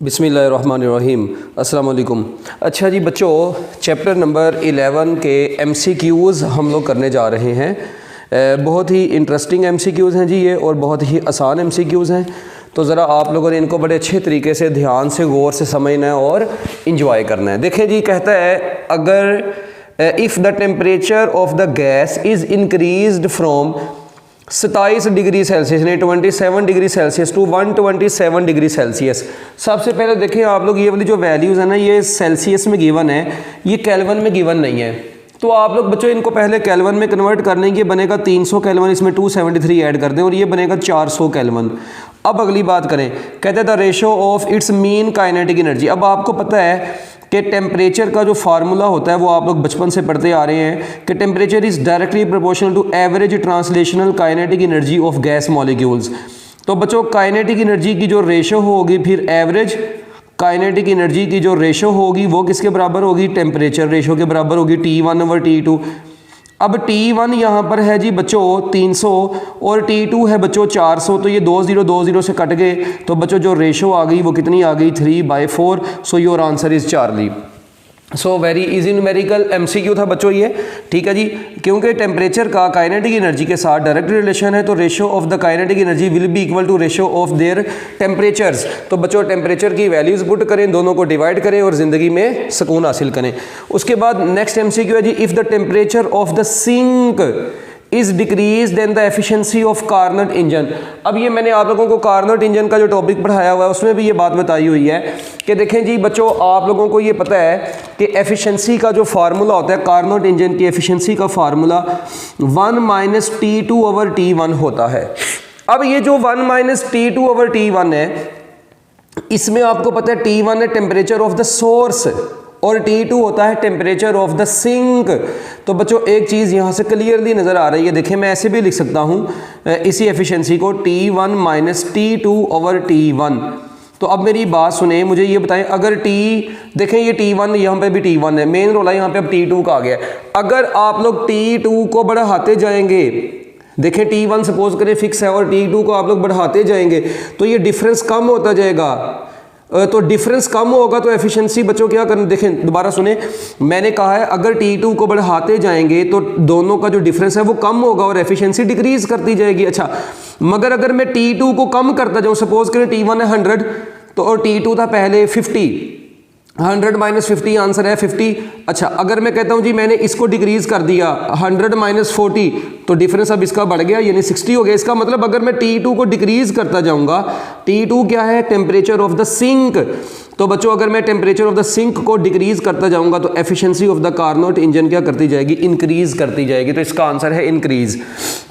बिस्मिल्लाहिर्रहमानिर्रहीम अस्सलाम वालेकुम। अच्छा जी बच्चों, चैप्टर नंबर 11 के MCQs हम लोग करने जा रहे हैं। बहुत ही इंटरेस्टिंग MCQs हैं जी ये, और बहुत ही आसान MCQs हैं। तो ज़रा आप लोगों ने इनको बड़े अच्छे तरीके से ध्यान से गौर से समझना है और इंजॉय करना है। देखें जी, कहता है अगर if the temperature of the gas is increased from 27 degree Celsius यानी 27 degree Celsius to 127 degree Celsius. सबसे पहले देखें आप लोग, ये वाली जो वैल्यूज़ है ना, ये सेल्सियस में गिवन है, ये केल्विन में गिवन नहीं है। तो आप लोग बच्चों इनको पहले केल्विन में कन्वर्ट करने के, बनेगा 300 केल्विन, इसमें 273 ऐड कर दें और ये बनेगा 400 केल्विन। अब अगली बात करें, कहते हैं the ratio of its mean kinetic energy. अब आपको पता है कि टेम्परेचर का जो फार्मूला होता है वो आप लोग बचपन से पढ़ते आ रहे हैं कि temperature is directly proportional to average translational kinetic energy of gas molecules. तो बच्चों काइनेटिक एनर्जी की जो रेशो होगी, फिर एवरेज काइनेटिक एनर्जी की जो रेशो होगी वो किसके बराबर होगी? टेम्परेचर रेशो के बराबर होगी, T1/T2। अब T1 यहाँ पर है जी बच्चों 300 और T2 है बच्चों 400, तो ये 20 से कट गए, तो बच्चों जो रेशो आ गई वो कितनी आ गई? 3/4। So your answer is Charlie. So very easy numerical MCQ था बच्चों ये, ठीक है जी। क्योंकि टेम्परेचर का काइनेटिक एनर्जी के साथ डायरेक्ट रिलेशन है, तो ratio of the kinetic energy will be equal to ratio of their temperatures. तो बच्चों टेम्परेचर की वैल्यूज़ पुट करें, दोनों को डिवाइड करें और ज़िंदगी में सुकून हासिल करें। उसके बाद नेक्स्ट MCQ है जी, if the temperature of the sink is decrease then the efficiency of Carnot engine. अब ये मैंने आप लोगों को कार्नट इंजन का जो टॉपिक पढ़ाया हुआ है उसमें भी ये बात बताई हुई है कि देखें जी बच्चों, आप लोगों को ये पता है कि एफिशिएंसी का जो फार्मूला होता है कार्नट इंजन की एफिशिएंसी का फार्मूला 1 - T2/T1 होता है। अब ये जो 1 - T2/T1 है, इसमें आपको पता है T1 है टेम्परेचर ऑफ द सोर्स और T2 होता है टेम्परेचर ऑफ द सिंक। तो बच्चों एक चीज़ यहाँ से क्लियरली नज़र आ रही है, देखिए मैं ऐसे भी लिख सकता हूँ इसी एफिशिएंसी को T1 - T2/T1। तो अब मेरी बात सुने, मुझे ये बताएं, अगर देखें ये T1 यहाँ पे भी T1 है, मेन रोल है यहाँ पे अब T2 का आ गया। अगर आप लोग T2 को बढ़ाते जाएंगे, देखें T1 सपोज करें फिक्स है और T2 को आप लोग बढ़ाते जाएंगे तो ये डिफरेंस कम होता जाएगा। तो डिफरेंस कम होगा तो एफिशिएंसी बच्चों क्या करना, देखें दोबारा सुने, मैंने कहा है अगर T2 को बढ़ाते जाएंगे तो दोनों का जो डिफरेंस है वो कम होगा और एफिशिएंसी डिक्रीज करती जाएगी। अच्छा, मगर अगर मैं T2 को कम करता जाऊँ, सपोज करें T1 है 100 तो और T2 था पहले 50, 100 - 50 आंसर है 50। अच्छा, अगर मैं कहता हूँ जी मैंने इसको डिक्रीज कर दिया 100 - 40 तो डिफरेंस अब इसका बढ़ गया यानी 60 हो गया। इसका मतलब अगर मैं T2 को डिक्रीज करता जाऊंगा, T2 क्या है? Temperature of the sink. तो बच्चों अगर मैं टेम्परेचर ऑफ द सिंक को डिक्रीज करता जाऊंगा तो efficiency of the Carnot engine क्या करती जाएगी? इंक्रीज करती जाएगी। तो इसका आंसर है इंक्रीज।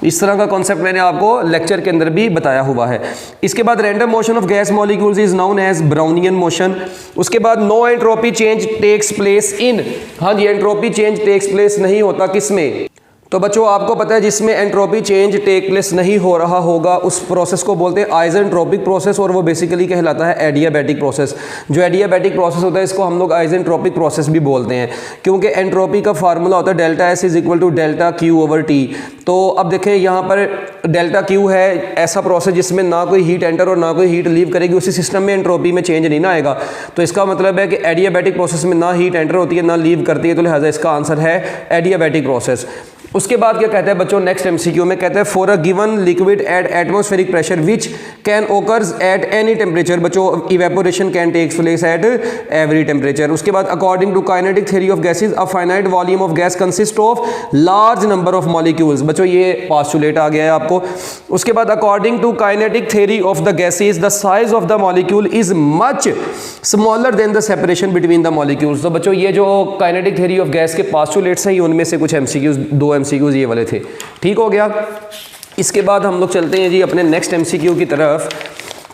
इस तरह का कॉन्सेप्ट मैंने आपको लेक्चर के अंदर भी बताया हुआ है। इसके बाद random motion of gas molecules is known as Brownian motion. उसके बाद no entropy change takes place in, हाँ जी एंट्रोपी चेंज टेक्स प्लेस नहीं होता किसमें? तो बच्चों आपको पता है जिसमें एंट्रोपी चेंज टेक प्लेस नहीं हो रहा होगा उस प्रोसेस को बोलते हैं आइसेंट्रोपिक प्रोसेस, और वो बेसिकली कहलाता है एडियाबैटिक प्रोसेस। जो एडियाबैटिक प्रोसेस होता है इसको हम लोग आइसेंट्रोपिक प्रोसेस भी बोलते हैं, क्योंकि एंट्रोपी का फार्मूला होता है ΔS is equal to ΔQ/T। तो अब देखें यहाँ पर ΔQ है ऐसा प्रोसेस जिसमें ना कोई हीट एंटर और ना कोई हीट लीव करेगी, उसी सिस्टम में एंट्रोपी में चेंज नहीं ना आएगा। तो इसका मतलब है कि एडियाबैटिक प्रोसेस में ना हीट एंटर होती है ना लीव करती है, तो लिहाजा इसका आंसर है एडियाबैटिक प्रोसेस। उसके बाद क्या कहता है बच्चों नेक्स्ट MCQ में, कहता है for a given liquid at atmospheric pressure which can occurs at any temperature. बच्चों evaporation can takes place at every temperature. उसके बाद according to kinetic theory of gases a finite volume of gas consist of large number of molecules. बच्चों ये postulate आ गया है आपको। उसके बाद according to kinetic theory of the gases the size of the molecule is much smaller than the separation between the molecules. तो बच्चों ये जो काइनेटिक थ्योरी ऑफ गैस के पोस्टुलेट्स हैं, उनमें से कुछ दो MCQs ये वाले थे। ठीक हो गया। इसके बाद हम लोग चलते हैं जी अपने नेक्स्ट MCQ की तरफ।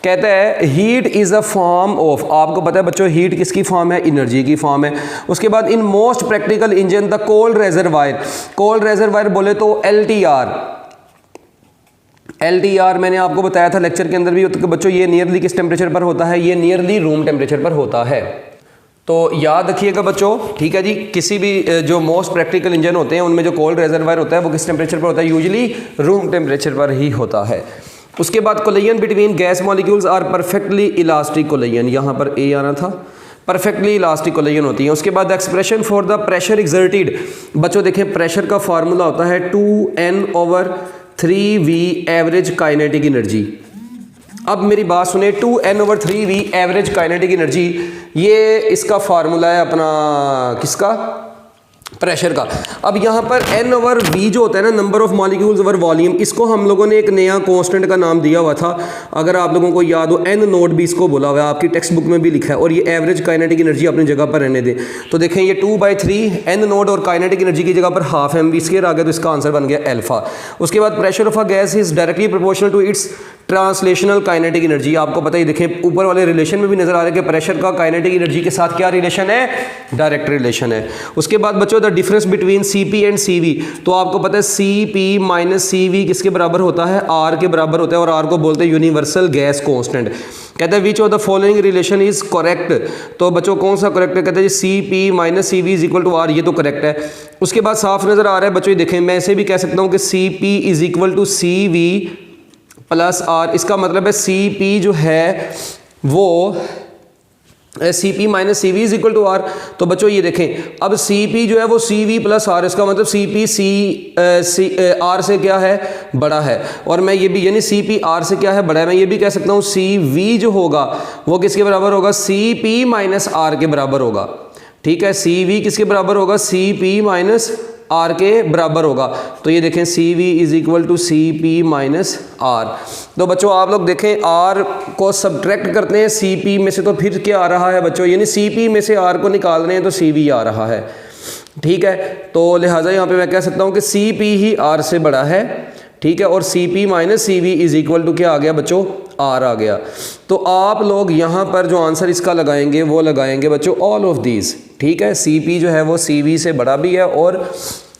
कहता है heat is a form of, आपको पता है बच्चों हीट किसकी फॉर्म है? एनर्जी की फॉर्म है। उसके बाद in most practical engine the cold reservoir, cold reservoir बोले तो LTR मैंने आपको बताया था लेक्चर के अंदर भी। तो बच्चों ये नियरली किस टेम्परेचर पर होता है? ये नियरली रूम टेम्परेचर पर होता है। तो याद रखिएगा बच्चों, ठीक है जी। किसी भी जो मोस्ट प्रैक्टिकल इंजन होते हैं उनमें जो कोल्ड रेजरवायर होता है वो किस टेम्परेचर पर होता है? यूजुअली रूम टेम्परेचर पर ही होता है। उसके बाद collision between gas molecules are perfectly elastic collision, यहाँ पर ए आना था, परफेक्टली इलास्टिक कोलिजन होती है। उसके बाद expression for the pressure exerted, बच्चों देखें प्रेशर का फार्मूला होता है 2n/3v एवरेज काइनेटिक एनर्जी। अब मेरी बात सुने, 2n/3v एवरेज काइनेटिक एनर्जी, ये इसका फार्मूला है अपना किसका, प्रेशर का। अब यहाँ पर n/v जो होता है ना, number of molecules over volume, इसको हम लोगों ने एक नया कांस्टेंट का नाम दिया हुआ था, अगर आप लोगों को याद हो n नोट भी इसको बोला हुआ है, आपकी टेक्स्ट बुक में भी लिखा है। और ये एवरेज काइनेटिक एनर्जी अपनी जगह पर रहने दे, तो देखें ये 2/3 n नोट और काइनेटिक एनर्जी की जगह पर हाफ mv² आ गया, तो इसका आंसर बन गया अल्फा। उसके बाद pressure of a gas is directly proportional to its translational kinetic energy, आपको पता ही, देखें ऊपर वाले रिलेशन में भी नजर आ रहा है कि प्रेशर का काइनेटिक एनर्जी के साथ क्या रिलेशन है, डायरेक्ट रिलेशन है। उसके बाद बच्चों the difference between Cp and Cv, तो आपको पता है Cp माइनस Cv किसके बराबर होता है, R के बराबर होता है, और R को बोलते हैं यूनिवर्सल गैस कांस्टेंट। कहते हैं which of the following relation is correct, तो बच्चों कौन सा करेक्ट है, कहते हैं Cp minus Cv is equal to R, ये तो करेक्ट है। उसके बाद साफ नजर आ रहा है बच्चों, ये देखें, मैं ऐसे भी कह सकता हूँ कि Cp is equal to Cv plus R, इसका मतलब है Cp जो है वो Cp minus Cv is equal to R। तो बच्चों ये देखें, अब Cp जो है वो Cv प्लस R, इसका मतलब Cp R से क्या है, बड़ा है। और मैं ये भी, यानी Cp R से क्या है, बड़ा है, मैं ये भी कह सकता हूँ Cv जो होगा वो किसके बराबर होगा, Cp माइनस R के बराबर होगा। ठीक है, Cv किसके बराबर होगा, Cp माइनस R के बराबर होगा। तो ये देखें Cv is equal to Cp minus R। तो बच्चों आप लोग देखें, R को सब्ट्रैक्ट करते हैं Cp में से, तो फिर क्या आ रहा है बच्चों, यानी Cp में से R को निकाल रहे हैं तो Cv आ रहा है। ठीक है, तो लिहाजा यहाँ पे मैं कह सकता हूँ कि Cp ही R से बड़ा है। ठीक है, और Cp minus Cv is equal to क्या आ गया बच्चों, R आ गया। तो आप लोग यहाँ पर जो आंसर इसका लगाएंगे वो लगाएंगे बच्चों ऑल ऑफ दीज। ठीक है, Cp जो है वो Cv से बड़ा भी है, और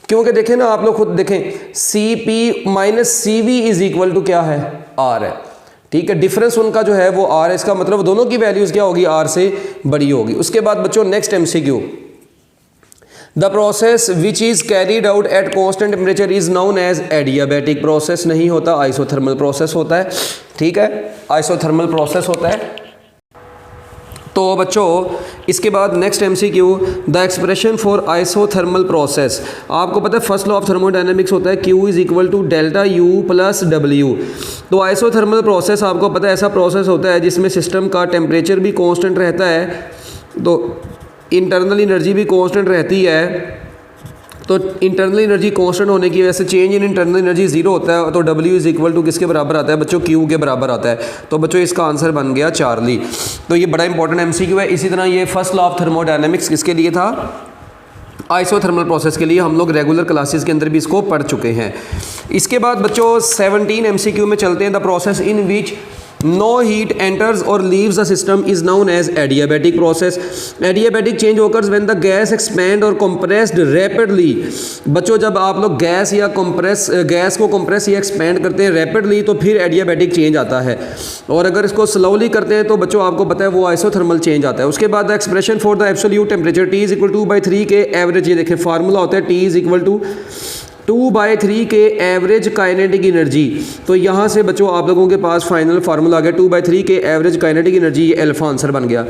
क्योंकि देखें ना, आप लोग खुद देखें Cp minus Cv is equal to क्या है, R है। ठीक है, डिफरेंस उनका जो है वो R है, इसका मतलब दोनों की वैल्यूज क्या होगी, R से बड़ी होगी। उसके बाद बच्चों next MCQ, the process which is carried out at constant temperature is known as adiabatic process, नहीं होता, आइसोथर्मल प्रोसेस होता है। ठीक है, आइसोथर्मल प्रोसेस होता है। तो बच्चों इसके बाद next MCQ, the expression for isothermal process, आपको पता है फर्स्ट लॉ ऑफ थर्मोडायनेमिक्स होता है Q is equal to delta U plus W। तो आइसोथर्मल प्रोसेस आपको पता है ऐसा प्रोसेस होता है जिसमें सिस्टम का टेम्परेचर भी कांस्टेंट रहता है, तो इंटरनल एनर्जी भी कांस्टेंट रहती है। तो इंटरनल एनर्जी कांस्टेंट होने की वजह से change in internal energy zero होता है, तो W इज इक्वल टू किसके बराबर आता है बच्चों, Q के बराबर आता है। तो बच्चों इसका आंसर बन गया चार्ली। तो ये बड़ा इंपॉर्टेंट MCQ है। इसी तरह ये फर्स्ट लॉ ऑफ थर्मोडायनेमिक्स किसके लिए था, आइसोथर्मल प्रोसेस के लिए, हम लोग रेगुलर क्लासेस के अंदर भी इसको पढ़ चुके हैं। इसके बाद बच्चों 17 MCQ में चलते हैं। The process in which no heat enters और leaves the system is known as adiabatic process. Adiabatic change occurs when the gas expand और कंप्रेस्ड रैपिडली। बच्चों जब आप लोग गैस को कंप्रेस या एक्सपैंड करते हैं रैपिडली, तो फिर एडियाबैटिक चेंज आता है, और अगर इसको स्लोली करते हैं तो बच्चों आपको पता है वो आइसोथर्मल चेंज आता है। उसके बाद the expression for the absolute temperature T is equal to 2/3 के एवरेज, ये देखें फार्मूला होता है T इज इक्वल टू 2/3 के एवरेज काइनेटिक एनर्जी। तो यहाँ से बच्चों आप लोगों के पास फाइनल फार्मूला आ गया 2/3 के एवरेज काइनेटिक एनर्जी, ये अल्फा आंसर बन गया।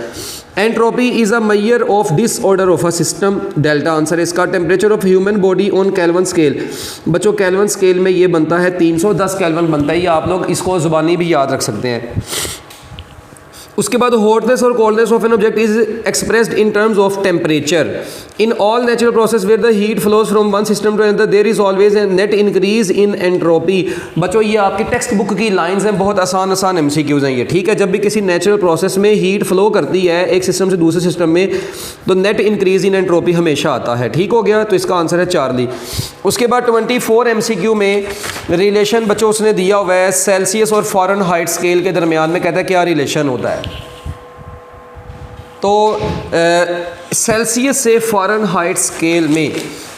Entropy is a measure of disorder of a system, delta answer इसका। Temperature of human body on kelvin scale, बच्चों केल्विन स्केल में ये बनता है 310 केल्विन बनता है, ये आप लोग इसको जुबानी भी याद रख सकते हैं। उसके बाद हॉटनेस और coldness of an object is expressed in terms of temperature. In all natural process where the heat flows from one system to another there is always a net increase in entropy. बच्चों ये आपकी text book की lines हैं, बहुत आसान MCQs हैं ये। ठीक है, जब भी किसी नेचुरल प्रोसेस में हीट फ्लो करती है एक सिस्टम से दूसरे सिस्टम में, तो नेट इंक्रीज इन एंट्रोपी हमेशा आता है। ठीक हो गया, तो इसका आंसर है चार्ली। उसके बाद 24 MCQ में रिलेशन बच्चों उसने दिया हुआ है सेल्सियस और फ़ारेनहाइट स्केल के दरमियान में, कहता है क्या रिलेशन होता है। तो सेल्सियस से फ़ारेनहाइट स्केल में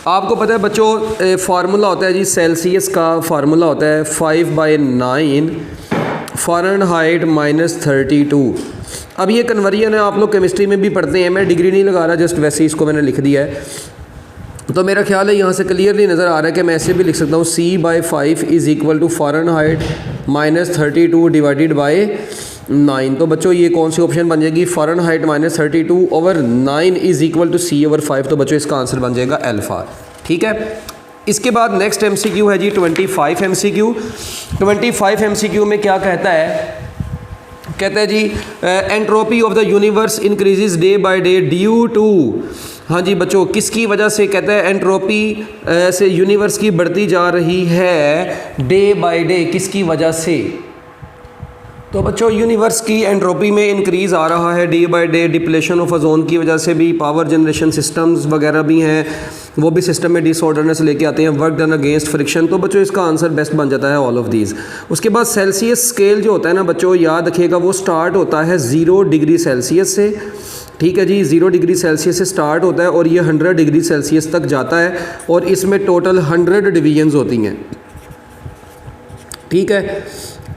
आपको पता है बच्चों फार्मूला होता है जी, सेल्सियस का फार्मूला होता है 5/9 फ़ारेनहाइट -32। अब ये कन्वर्जन है, आप लोग केमिस्ट्री में भी पढ़ते हैं, मैं डिग्री नहीं लगा रहा, जस्ट वैसे ही इसको मैंने लिख दिया है। तो मेरा ख्याल है यहाँ से क्लियरली नज़र आ रहा है कि मैं ऐसे भी लिख सकता हूँ C/5 is equal to Fahrenheit -32 divided by 9। तो बच्चों ये कौन सी ऑप्शन बन जाएगी, Fahrenheit -32/9 is equal to C/5। तो बच्चों इसका आंसर बन जाएगा अल्फ़ा। ठीक है, इसके बाद नेक्स्ट MCQ है जी 25 MCQ। 25 MCQ में क्या कहता है, कहता है जी entropy of the universe increases day by day due to, हाँ जी बच्चों किसकी वजह से, कहता है एंट्रोपी से यूनिवर्स की बढ़ती जा रही है डे बाय डे, किसकी वजह से। तो बच्चों यूनिवर्स की एंट्रोपी में इंक्रीज़ आ रहा है day by day, depletion of ozone की वजह से भी, पावर जनरेशन सिस्टम्स वगैरह भी हैं, वो भी सिस्टम में डिसऑर्डरनेस लेके आते हैं, वर्क डन अगेंस्ट फ्रिक्शन। तो बच्चों इसका आंसर बेस्ट बन जाता है ऑल ऑफ दीज। उसके बाद सेल्सियस स्केल जो होता है ना बच्चों, याद रखिएगा वो स्टार्ट होता है 0 डिग्री सेल्सियस से। ठीक है जी, 0 डिग्री सेल्सियस से स्टार्ट होता है और ये 100 डिग्री सेल्सियस तक जाता है और इसमें टोटल 100 डिवीजन्स होती हैं। ठीक है,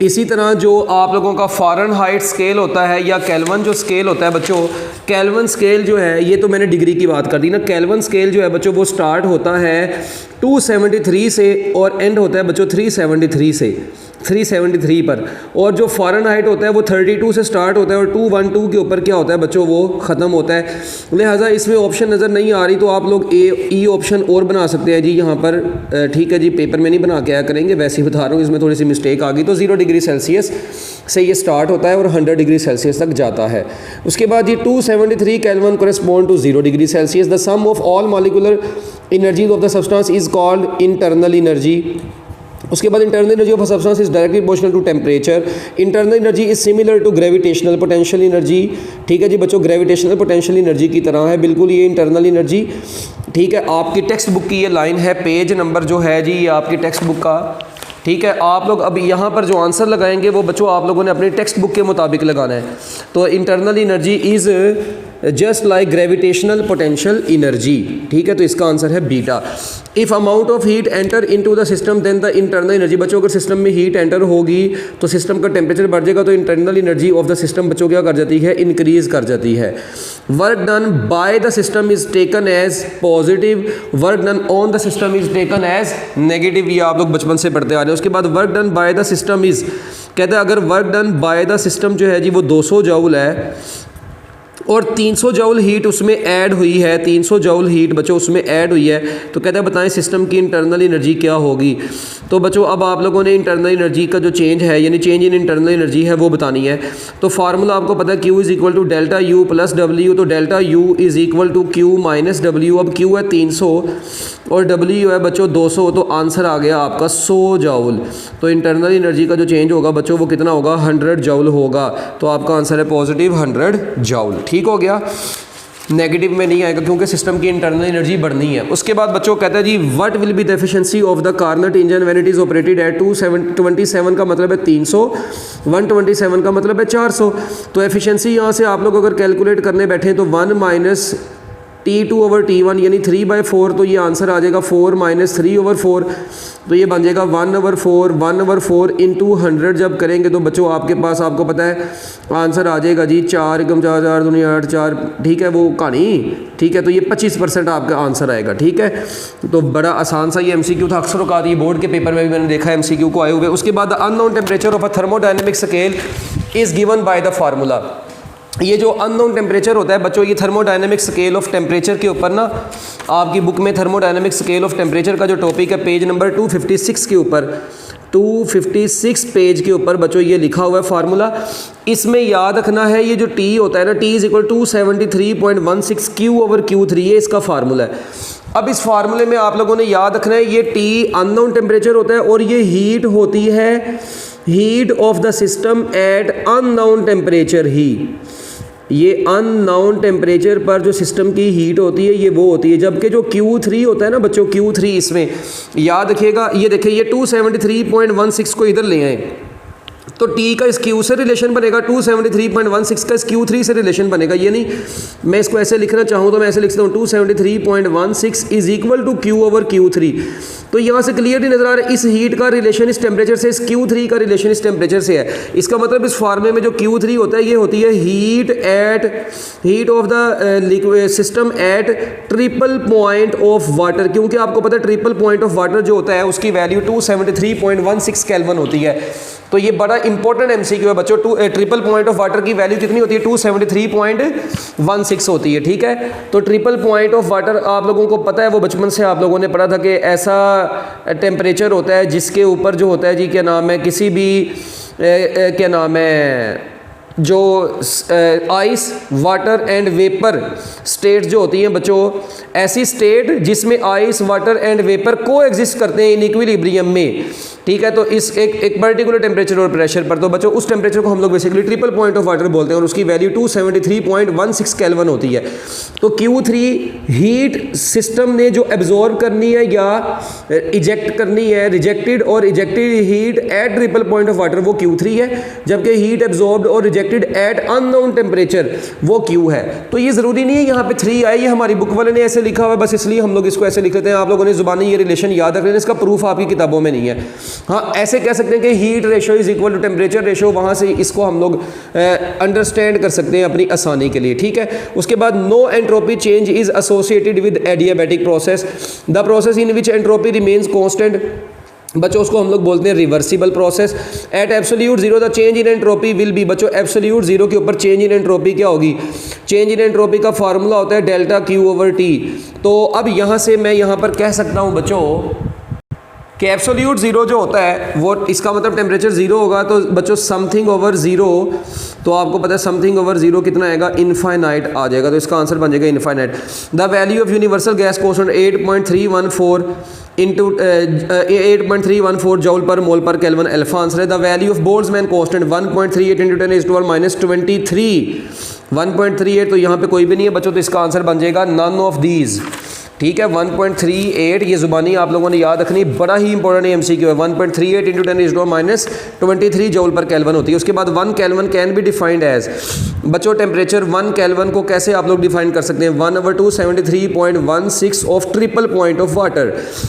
इसी तरह जो आप लोगों का फ़ारेनहाइट स्केल होता है या केल्विन जो स्केल होता है बच्चों, केल्विन स्केल जो है, ये तो मैंने डिग्री की बात कर दी ना, केल्विन स्केल जो है बच्चों वो स्टार्ट होता है 273 से और एंड होता है बच्चों 373 पर। और जो फ़ारेनहाइट होता है वो 32 से स्टार्ट होता है और 212 के ऊपर क्या होता है बच्चों, वो ख़त्म होता है। लिहाजा इसमें ऑप्शन नज़र नहीं आ रही तो आप लोग ई ऑप्शन और बना सकते हैं जी यहाँ पर। ठीक है जी, पेपर में नहीं बना के आया करेंगे, वैसे ही बता रहा हूँ, इसमें थोड़ी सी मिस्टेक आ गई। तो 0 डिग्री सेल्सियस से ये स्टार्ट होता है और 100 डिग्री सेल्सियस तक जाता है। उसके बाद ये 273 kelvin correspond to 0 degree Celsius. The sum of all molecular energies of the substance is called internal energy. उसके बाद internal energy of a substance is directly proportional to temperature. Internal energy is similar to gravitational potential energy. ठीक है जी बच्चों, gravitational potential energy की तरह है बिल्कुल ये इंटरनल एनर्जी। ठीक है, आपकी टेक्स्ट बुक की ये लाइन है, पेज नंबर जो है जी ये आपकी टेक्स्ट बुक का। ठीक है, आप लोग अब यहाँ पर जो आंसर लगाएंगे वो बच्चों आप लोगों ने अपनी टेक्स्ट बुक के मुताबिक लगाना है। तो internal energy is just like gravitational potential energy. ठीक है, तो इसका आंसर है beta. If amount of heat enter into the system then the internal energy. बच्चों अगर सिस्टम में हीट एंटर होगी तो सिस्टम का टेम्परेचर बढ़ जाएगा, तो internal energy of the system बच्चों क्या कर जाती है, इंक्रीज कर जाती है। Work done by the system is taken as positive, work done on the system is taken as negative. ये आप लोग बचपन से पढ़ते आ रहे हैं। उसके बाद work done by the system is, कहते हैं अगर work done by the system जो है जी वो 200 जूल है और 300 जूल हीट उसमें ऐड हुई है, 300 जूल हीट बच्चों उसमें ऐड हुई है, तो कहते हैं बताएं सिस्टम की इंटरनल एनर्जी क्या होगी। तो बच्चों अब आप लोगों ने इंटरनल एनर्जी का जो चेंज है यानी चेंज इन इंटरनल एनर्जी है वो बतानी है। तो फार्मूला आपको पता है Q is equal to delta U plus W। तो delta U is equal to Q minus W। अब Q है 300 और W है बच्चों 200, तो आंसर आ गया आपका 100 जूल। तो इंटरनल एनर्जी का जो चेंज होगा बच्चों वो कितना होगा, 100 जूल होगा। तो आपका आंसर है पॉजिटिव 100 जूल। ठीक हो गया, नेगेटिव में नहीं आएगा क्योंकि सिस्टम की इंटरनल एनर्जी बढ़नी है। उसके बाद बच्चों कहता है जी what will be the efficiency of the Carnot engine when it is operated at 227 का मतलब है 300, 127 का मतलब है 400। तो एफिशिएंसी यहाँ से आप लोग अगर कैलकुलेट करने बैठे तो 1 माइनस T2/T1 यानी 3/4, तो ये आंसर आ जाएगा 4 माइनस 3/4, तो ये बन जाएगा 1/4 इंटू 100 जब करेंगे तो बच्चों आपके पास आपको पता है आंसर आ जाएगा जी 4 × 4 4 2 8 4। ठीक है, वो कहानी ठीक है, तो ये 25% आपका आंसर आएगा। ठीक है, तो बड़ा आसान सा ये MCQ था, अक्सर औकात ये बोर्ड के पेपर में भी मैंने देखा है MCQ को आए हुए। उसके बाद unknown temperature of a thermodynamic scale is given by the formula. ये जो अननोन टेम्परेचर होता है बच्चों, ये थर्मोडायनेमिक स्केल ऑफ टेम्परेचर के ऊपर ना आपकी बुक में थर्मोडायनेमिक स्केल ऑफ टेम्परेचर का जो टॉपिक है पेज नंबर 256 के ऊपर, 256 पेज के ऊपर बच्चों ये लिखा हुआ है फार्मूला। इसमें याद रखना है ये जो T होता है ना, T इज इक्वल 273.16 Q/Q3, ये इसका फार्मूला है। अब इस फार्मूले में आप लोगों ने याद रखना है ये T अननोन टेम्परेचर होता है और ये हीट होती है, heat of the system at unknown temperature ही। ये अननोन टेम्परेचर पर जो सिस्टम की हीट होती है ये वो होती है, जबकि जो Q3 होता है ना बच्चों, Q3 इसमें याद रखिएगा, ये देखिए ये 273.16 को इधर ले आए तो टी का इस क्यू से रिलेशन बनेगा, 273.16 का इस Q3 से रिलेशन बनेगा। ये नहीं मैं इसको ऐसे लिखना चाहूँ तो मैं ऐसे लिखता हूँ 273.16 is equal to Q over Q3। तो यहाँ से क्लियरली नजर आ रहा है इस हीट का रिलेशन इस टेम्परेचर से, इस Q3 का रिलेशन इस टेम्परेचर से है। इसका मतलब इस फार्मूले में जो Q3 होता है ये होती है heat of the liquid system eight triple point of water, क्योंकि आपको पता है ट्रिपल पॉइंट ऑफ वाटर जो होता है उसकी वैल्यू 273.16 केल्विन होती है। तो ये बड़ा इंपॉर्टेंट एमसीक्यू है बच्चों। ट्रिपल पॉइंट ऑफ वाटर की वैल्यू कितनी होती है, 273.16 होती है, ठीक है। तो ट्रिपल पॉइंट ऑफ वाटर आप लोगों को पता है, वो बचपन से आप लोगों ने पढ़ा था कि ऐसा टेम्परेचर होता है जिसके ऊपर जो होता है जी क्या नाम है, किसी भी क्या नाम है जो ice water and vapour state जो होती हैं बच्चों, ऐसी स्टेट जिसमें आइस वाटर एंड वेपर को एग्जिस्ट करते हैं इन इक्विलिब्रियम में, ठीक है। तो इस एक पर्टिकुलर टेम्परेचर और प्रेशर पर, तो बच्चों उस टेम्परेचर को हम लोग basically triple point of water बोलते हैं और उसकी वैल्यू 273.16 केल्विन होती है। तो Q3 हीट सिस्टम ने जो एब्जॉर्ब करनी है या इजेक्ट करनी है, रिजेक्टेड और ejected heat at triple point of water वो Q3 है, जबकि हीट एब्जॉर्ब्ड और रिजेक्टेड एट अननोन टेम्परेचर वो Q है। तो ये जरूरी नहीं है यहाँ पे 3 आए, ये हमारी बुक वाले ने ऐसे लिखा हुआ है, बस इसलिए हम लोग इसको ऐसे लिख लेते हैं। आप लोगों ने जुबानी ये रिलेशन याद रख लेना, इसका प्रूफ आपकी किताबों में नहीं है। हाँ, ऐसे कह सकते हैं कि heat ratio is equal to temperature ratio, वहाँ से इसको हम लोग अंडरस्टैंड कर सकते हैं अपनी आसानी के लिए, ठीक है। उसके बाद no entropy change is associated with adiabatic process, the process in which entropy remains constant, बच्चों उसको हम लोग बोलते हैं reversible process. At absolute zero the change in entropy will be, बच्चों एब्सोल्यूट जीरो के ऊपर चेंज इन एंट्रोपी क्या होगी, चेंज इन एंट्रोपी का फार्मूला होता है डेल्टा Q ओवर T। तो अब यहाँ से मैं यहाँ पर कह सकता हूँ बच्चों कि एब्सोल्यूट जीरो जो होता है वो, इसका मतलब टेम्परेचर जीरो होगा, तो बच्चों समथिंग ओवर जीरो, तो आपको पता है समथिंग ओवर जीरो कितना आएगा, इनफाइनाइट आ जाएगा। तो इसका आंसर बन जाएगा infinite. The value of universal gas constant 8.314 joule per mole per kelvin, alpha answer है। The value of Boltzmann constant 1.38 × 10⁻⁻23 1.38, तो यहाँ पे कोई भी नहीं है बच्चों, तो इसका आंसर बन जाएगा नन ऑफ दीज, ठीक है। 1.38 ये जुबानी आप लोगों ने याद रखनी, बड़ा ही इंपॉर्टेंट एमसीक्यू है। 1.38 × 10⁻⁻23 जूल पर केल्विन होती है। उसके बाद 1 kelvin can be defined as, बच्चों टेम्परेचर 1 केल्विन को कैसे आप लोग डिफाइन कर सकते हैं, 1/273.16 of triple point of water,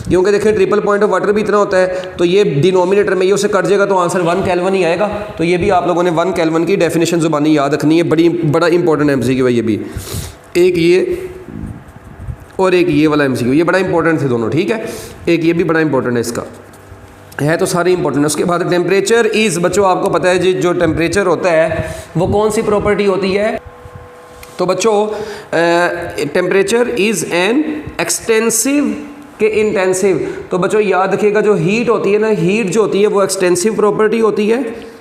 क्योंकि देखें ट्रिपल पॉइंट ऑफ वाटर भी इतना होता है, तो ये डिनोमिनेटर में ये उसे कट जाएगा, तो आंसर 1 केल्विन ही आएगा। तो ये भी आप लोगों ने 1 केल्विन की डेफिनेशन जुबानी याद रखनी है, बड़ा इंपॉर्टेंट एमसीक्यू है ये भी, एक ये और एक ये वाला एमसीक्यू, ये बड़ा इंपॉर्टेंट थे दोनों, ठीक है। एक ये भी बड़ा इंपॉर्टेंट है, इसका है तो सारे इंपॉर्टेंट है। उसके बाद टेम्परेचर इज, बच्चों आपको पता है जी जो टेम्परेचर होता है वो कौन सी प्रॉपर्टी होती है, तो बच्चों टेम्परेचर इज एन एक्सटेंसिव के इंटेंसिव, तो बच्चों याद रखिएगा जो हीट होती है ना, हीट जो होती है वो एक्सटेंसिव प्रॉपर्टी होती है,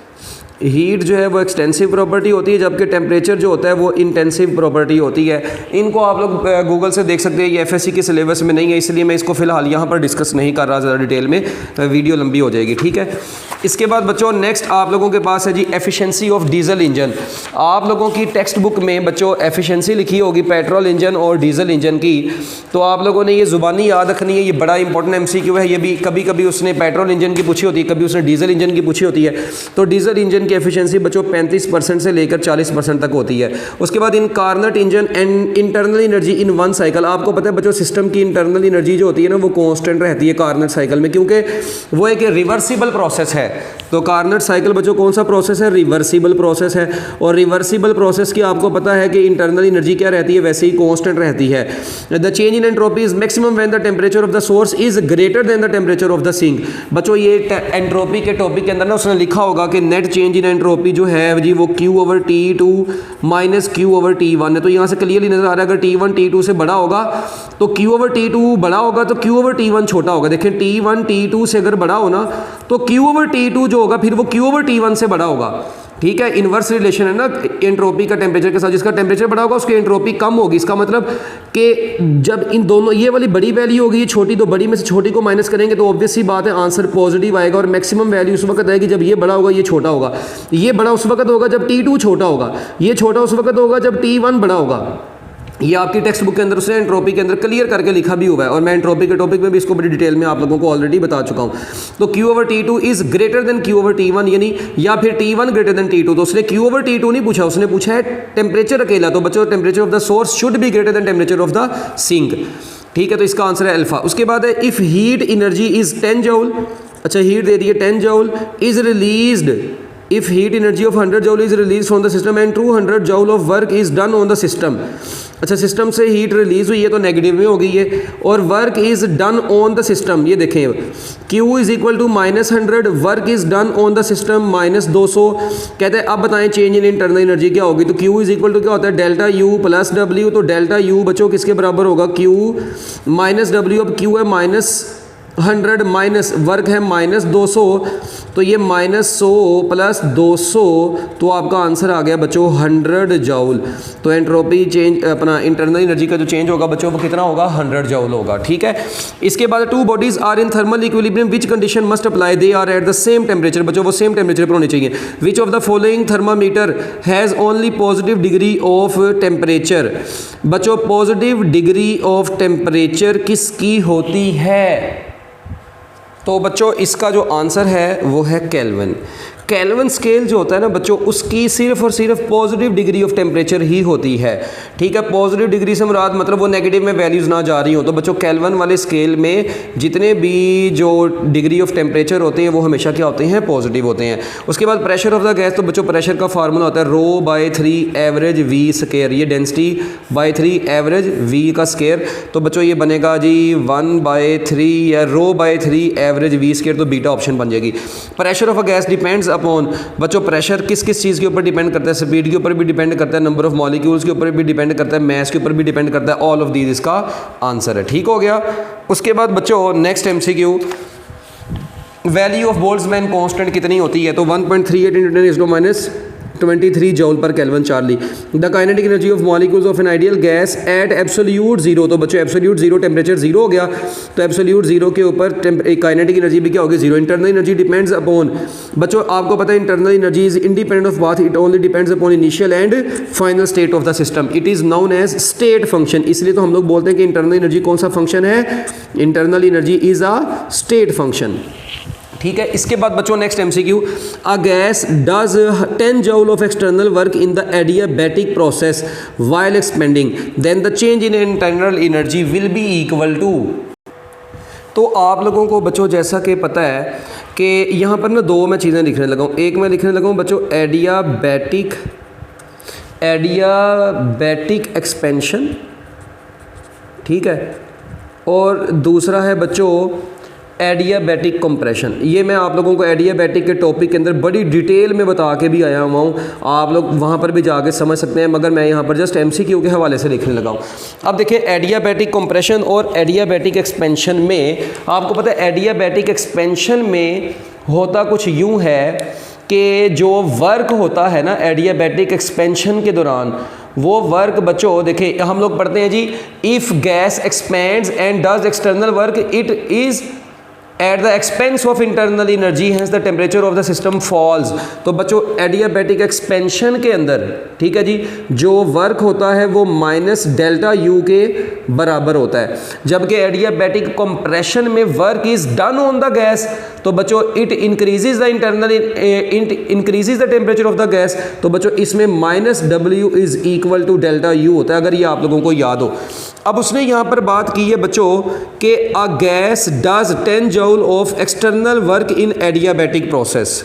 हीट जो है वो एक्सटेंसिव प्रॉपर्टी होती है, जबकि टेम्परेचर जो होता है वो इंटेंसिव प्रॉपर्टी होती है। इनको आप लोग गूगल से देख सकते हैं, ये एफएससी के सिलेबस में नहीं है, इसलिए मैं इसको फिलहाल यहाँ पर डिस्कस नहीं कर रहा ज़्यादा डिटेल में, वीडियो लंबी हो जाएगी, ठीक है। इसके बाद बच्चों नेक्स्ट आप लोगों के पास है जी एफिशिएंसी ऑफ डीजल इंजन। आप लोगों की टेक्स्ट बुक में बच्चों एफिशिएंसी लिखी होगी पेट्रोल इंजन और डीजल इंजन की, तो आप लोगों ने ये ज़ुबानी याद रखनी है, ये बड़ा इंपॉर्टेंट एमसीक्यू है। ये भी कभी कभी उसने पेट्रोल इंजन की पूछी होती है, कभी उसने डीजल इंजन की पूछी होती है। तो डीजल इंजन की एफिशिएंसी बच्चों 35% से लेकर 40% तक होती है। उसके बाद in Carnot engine and internal energy in one cycle, आपको पता है बच्चों सिस्टम की इंटरनल एनर्जी जो होती है ना वो कांस्टेंट रहती है कार्नट साइकिल में, क्योंकि वो एक रिवर्सिबल प्रोसेस है। तो कार्नट साइकिल बच्चों कौन सा प्रोसेस है, रिवर्सिबल प्रोसेस है। और रिवर्सिबल प्रोसेस की आपको पता है कि इंटरनल एनर्जी क्या रहती है, वैसे ही कांस्टेंट रहती है। The change in entropy is maximum when the temperature of the source is greater than the temperature of the sink. बच्चों ये एंट्रोपी के टॉपिक के अंदर ना उसने लिखा होगा कि नेट चेंज इन एंट्रोपी जो है जी वो Q/T2 माइनस Q/T1 है। तो यहाँ से क्लियरली नजर आ रहा है अगर T1 T2 से बड़ा होगा तो Q/T2 बड़ा होगा, तो Q/T1 छोटा होगा। देखें T1 T2 से अगर बड़ा हो ना तो Q/T2 जो होगा फिर वो Q/T1 से बड़ा होगा, ठीक है। इनवर्स रिलेशन है ना एंट्रोपी का टेम्परेचर के साथ, जिसका टेम्परेचर बड़ा होगा उसकी एंट्रोपी कम होगी। इसका मतलब कि जब इन दोनों ये वाली बड़ी वैल्यू होगी, ये छोटी, तो बड़ी में से छोटी को माइनस करेंगे तो ऑब्वियस सी बात है आंसर पॉजिटिव आएगा। और मैक्सिमम वैल्यू उस वक्त आएगी जब ये बड़ा होगा ये छोटा होगा, ये बड़ा उस वक्त होगा जब T2 छोटा होगा, ये छोटा उस वक्त होगा जब T1 बड़ा होगा, ये आपकी टेक्स्ट बुक के अंदर उसने एंट्रोपी के अंदर क्लियर करके लिखा भी हुआ है, और मैं एंट्रोपी के टॉपिक में भी इसको बड़ी डिटेल में आप लोगों को ऑलरेडी बता चुका हूँ। तो Q/T2 is greater then Q/T1, यानी या फिर T1 ग्रेटर देन T2। तो उसने Q/T2 नहीं पूछा, उसने पूछा है टेम्परेचर अकेला। तो बच्चों temperature of the source should be greater than temperature of the sink, ठीक है। तो इसका आंसर है अल्फा। उसके बाद है if heat energy is 10 joule, अच्छा हीट दे दी है 10 joule, is released if heat energy of 100 joule is released from the system and 200 joule of work is done on the system। अच्छा सिस्टम से heat release हुई है तो negative में हो गई है, और work is done on the system, ये देखें Q is equal to -100, work is done on the system -200। कहते हैं अब बताएं चेंज इन इंटरनल एनर्जी क्या होगी। तो Q इज इक्वल टू क्या होता है डेल्टा U प्लस W। तो डेल्टा U बच्चों किसके बराबर होगा, Q माइनस W। अब Q है -100 माइनस वर्क है -200, तो ये -100 प्लस 200, तो आपका आंसर आ गया बच्चों 100 जूल। तो एंट्रोपी चेंज अपना इंटरनल एनर्जी का जो चेंज होगा बच्चों वो कितना होगा, 100 जूल होगा, ठीक है। इसके बाद two bodies are in thermal equilibrium which condition must apply, they are at the same temperature, बच्चों वो सेम टेम्परेचर पर होने चाहिए। Which of the following thermometer has only positive degree of temperature, बच्चों पॉजिटिव डिग्री ऑफ टेम्परेचर किसकी होती है। तो बच्चों इसका जो आंसर है वो है केल्विन। केल्विन स्केल जो होता है ना बच्चों, उसकी सिर्फ और सिर्फ पॉजिटिव डिग्री ऑफ टेम्परेचर ही होती है, ठीक है। पॉजिटिव डिग्री से मुराद मतलब वो नेगेटिव में वैल्यूज़ ना जा रही हो। तो बच्चों केल्विन वाले स्केल में जितने भी जो डिग्री ऑफ टेम्परेचर होते हैं वो हमेशा क्या होते हैं, पॉजिटिव होते हैं। उसके बाद प्रेशर ऑफ द गैस, तो बच्चों प्रेशर का फार्मूला होता है ρ/3 एवरेज V स्केयर, ये डेंसिटी /3 एवरेज V का स्केयर। तो बच्चों ये बनेगा जी 1/3 या ρ/3 एवरेज V स्केयर, तो बीटा ऑप्शन बन जाएगी। Pressure of a gas depends upon, बच्चों प्रेशर किस किस चीज़ के ऊपर डिपेंड करता है, स्पीड के ऊपर भी डिपेंड करता है, नंबर ऑफ मॉलिक्यूल्स के ऊपर भी डिपेंड करता है, मैस के ऊपर भी डिपेंड करता है। ऑल ऑफ दीज इसका आंसर है, ठीक हो गया। उसके बाद बच्चों next MCQ, value of Boltzmann constant कितनी होती है। तो 1.38 × 10⁻23 जूल पर kelvin Charlie. The kinetic energy of molecules of an ideal gas at absolute zero, तो बच्चों एब्सोल्यूट जीरो टेम्परेचर जीरो हो गया, तो एब्सोल्यूट जीरो के ऊपर काइनेटिक एनर्जी भी क्या होगी, zero. Internal energy depends upon, बच्चों आपको पता है internal energy is independent of bath, it only depends upon initial and final state of the system, it is known as state function. इसलिए तो हम लोग बोलते हैं कि इंटरनल एनर्जी कौन सा फंक्शन है, internal energy is a state function, ठीक है। इसके बाद बच्चों next MCQ, a gas does 10 joule of external work in the adiabatic process while expanding, then the change in internal energy will be equal to. तो आप लोगों को बच्चों जैसा कि पता है कि यहाँ पर ना दो मैं चीज़ें लिखने लगा हूँ। एक मैं लिखने लगा हूँ बच्चों एडियाबैटिक एक्सपेंशन, ठीक है, और दूसरा है बच्चों एडियाबैटिक कंप्रेशन। ये मैं आप लोगों को एडियाबैटिक के टॉपिक के अंदर बड़ी डिटेल में बता के भी आया हुआ हूँ, आप लोग वहाँ पर भी जाके समझ सकते हैं, मगर मैं यहाँ पर जस्ट MCQ के हवाले से लिखने लगा हूँ। अब देखिए एडियाबैटिक कंप्रेशन और एडियाबैटिक एक्सपेंशन में आपको पता है एडियाबैटिक एक्सपेंशन में होता कुछ यूँ है कि जो वर्क होता है ना एडियाबैटिक एक्सपेंशन के दौरान, वो वर्क बच्चों देखिए हम लोग पढ़ते हैं जी, if gas expands and does external work it is at the expense of internal energy, hence the temperature of the system falls. तो बच्चों एडियाबैटिक एक्सपेंशन के अंदर, ठीक है जी, जो वर्क होता है वो -ΔU के बराबर होता है, जबकि एडियाबैटिक कंप्रेशन में work is done on the gas, तो बच्चों it increases the increases the temperature of the gas. तो बच्चों इसमें -W is equal to ΔU होता है, अगर ये आप लोगों को याद हो। अब उसने यहाँ पर बात की है बच्चों कि अ gas does 10 joule of external work in adiabatic process.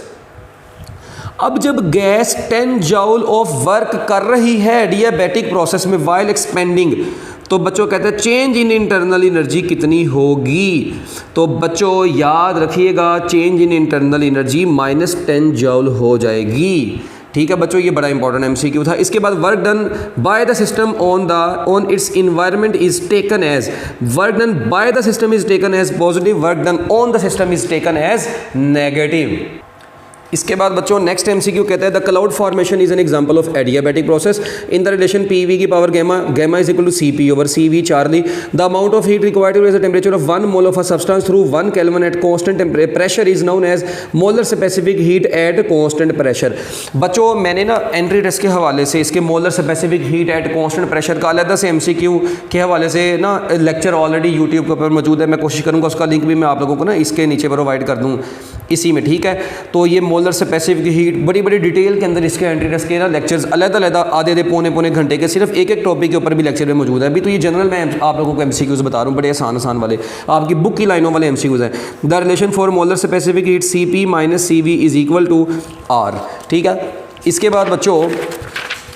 अब जब गैस 10 जूल ऑफ वर्क कर रही है एडियाबैटिक प्रोसेस में व्हाइल एक्सपेंडिंग, तो बच्चों कहते हैं चेंज इन इंटरनल एनर्जी कितनी होगी। तो बच्चों याद रखिएगा change in internal energy -10 joule हो जाएगी, ठीक है बच्चों, ये बड़ा इंपॉर्टेंट MCQ था। इसके बाद work done by the system on its environment is taken as, work done by the system is taken as positive, work done on the system is taken as negative. इसके बाद बच्चों next MCQ कहता है the cloud formation is an example of adiabatic process in the relation PV की power gamma gamma is equal to CP over CV Charlie the amount of heat required to raise the temperature of 1 mole of a substance through 1 kelvin at constant pressure is known as molar specific heat at constant pressure. बच्चों मैंने ना entry test के हवाले से इसके molar specific heat at constant pressure का अलग से एमसीक्यू के हवाले से ना लेक्चर ऑलरेडी यूट्यूब के ऊपर मौजूद है। मैं कोशिश करूँगा उसका लिंक भी मैं आप लोगों को ना इसके नीचे प्रोवाइड कर दूँ इसी में, ठीक है। तो ये मोलर स्पेसिफिक हीट बड़ी बड़ी डिटेल के अंदर इसके एंट्री टेस्ट के ना लेक्चर्स अलग आधे पौने घंटे के सिर्फ एक टॉपिक के ऊपर भी लेक्चर में मौजूद है। अभी तो ये जनरल मैं आप लोगों को एमसीक्यूज बता रहा हूँ, बड़े आसान वाले आपकी बुक की लाइनों वाले एमसीक्यूज हैं। The relation for molar specific heat CP minus CV is equal to R, ठीक है। इसके बाद बच्चों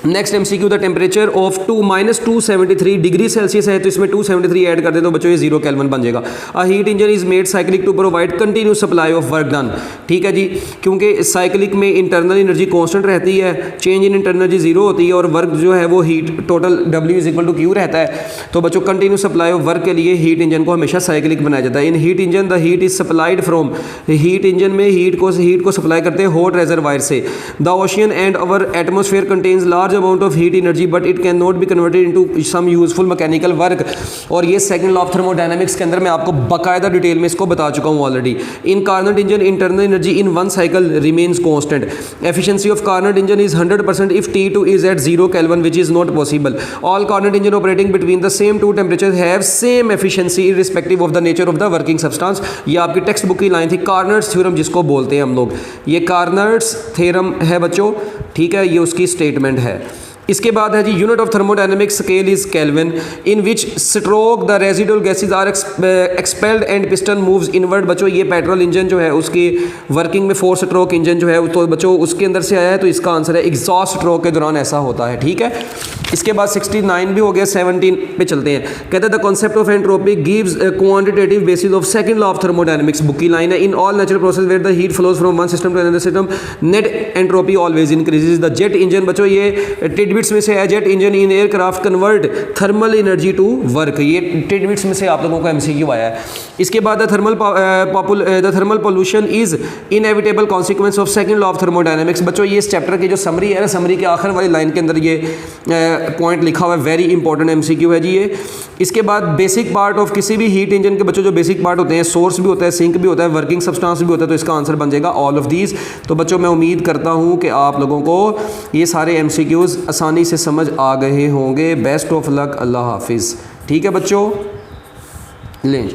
next MCQ the temperature of -273 degree Celsius है तो इसमें 273 ऐड कर दे तो बच्चों ये 0 केल्विन बन जाएगा। A heat engine is made cyclic to provide continuous supply of work done, ठीक है जी, क्योंकि साइक्लिक में इंटरनल एनर्जी कांस्टेंट रहती है, चेंज इन इंटरनल एनर्जी 0 होती है और वर्क जो है वो heat total W is equal to Q रहता है। तो बच्चों कंटिन्यूस सप्लाई ऑफ वर्क के लिए हीट इंजन को हमेशा साइक्लिक बनाया जाता है। In heat engine the heat is supplied from heat engine में हीट को सप्लाई करते हैं हॉट रेजरवायर से। The ocean and our atmosphere contains large amount of heat energy but it can not be converted into some useful mechanical work. और ये second law of thermodynamics के अंदर मैं आपको बाकायदा डिटेल में इसको बता चुका हूँ already. In Carnot engine internal energy in one cycle remains constant. Efficiency of Carnot engine is 100% if T2 is at 0 Kelvin which is not possible. All Carnot engine operating between the same two temperatures have same efficiency irrespective of the nature of the working substance। ये आपकी text book की line थी, कार्नट्स theorem जिसको बोलते हैं हम लोग, ये कार्नट्स थ्योरम है बच्चों, ठीक है, ये उसकी स्टेटमेंट है। इसके बाद है जी unit of thermodynamic scale is Kelvin in which stroke the residual gases are expelled and piston moves inward. बच्चों ये पेट्रोल इंजन जो है उसकी वर्किंग में 4 स्ट्रोक इंजन जो है तो बच्चों उसके अंदर से आया है, तो इसका आंसर है एग्जॉस्ट स्ट्रोक के दौरान ऐसा होता है, ठीक है। इसके बाद 69 भी हो गया, 17 पे चलते हैं। कहते हैं the concept of entropy gives quantitative basis of second law of thermodynamics. Book की लाइन है in all natural process where the heat flows from one system to another system net entropy always increases. The jet engine बच्चों ये tidbits में से है, jet engine in aircraft convert thermal energy to work, ये tidbits में से आप लोगों को एमसीक्यू आया है। इसके बाद the thermal pollution is inevitable consequence of second law of thermodynamics. बच्चों ये इस चैप्टर की जो समरी है ना, समरी के आखिर वाली लाइन के अंदर ये पॉइंट लिखा हुआ है, वेरी इंपॉर्टेंट एमसीक्यू है जी ये। इसके बाद बेसिक पार्ट ऑफ किसी भी हीट इंजन के बच्चों जो बेसिक पार्ट होते हैं, सोर्स भी होता है, सिंक भी होता है, वर्किंग सब्सटेंस भी होता है, तो इसका आंसर बन जाएगा ऑल ऑफ दीज। तो बच्चों मैं उम्मीद करता हूँ कि आप लोगों को ये सारे एमसीक्यूज आसानी से समझ आ गए होंगे। बेस्ट ऑफ लक, अल्लाह हाफिज़, ठीक है बच्चों, लें।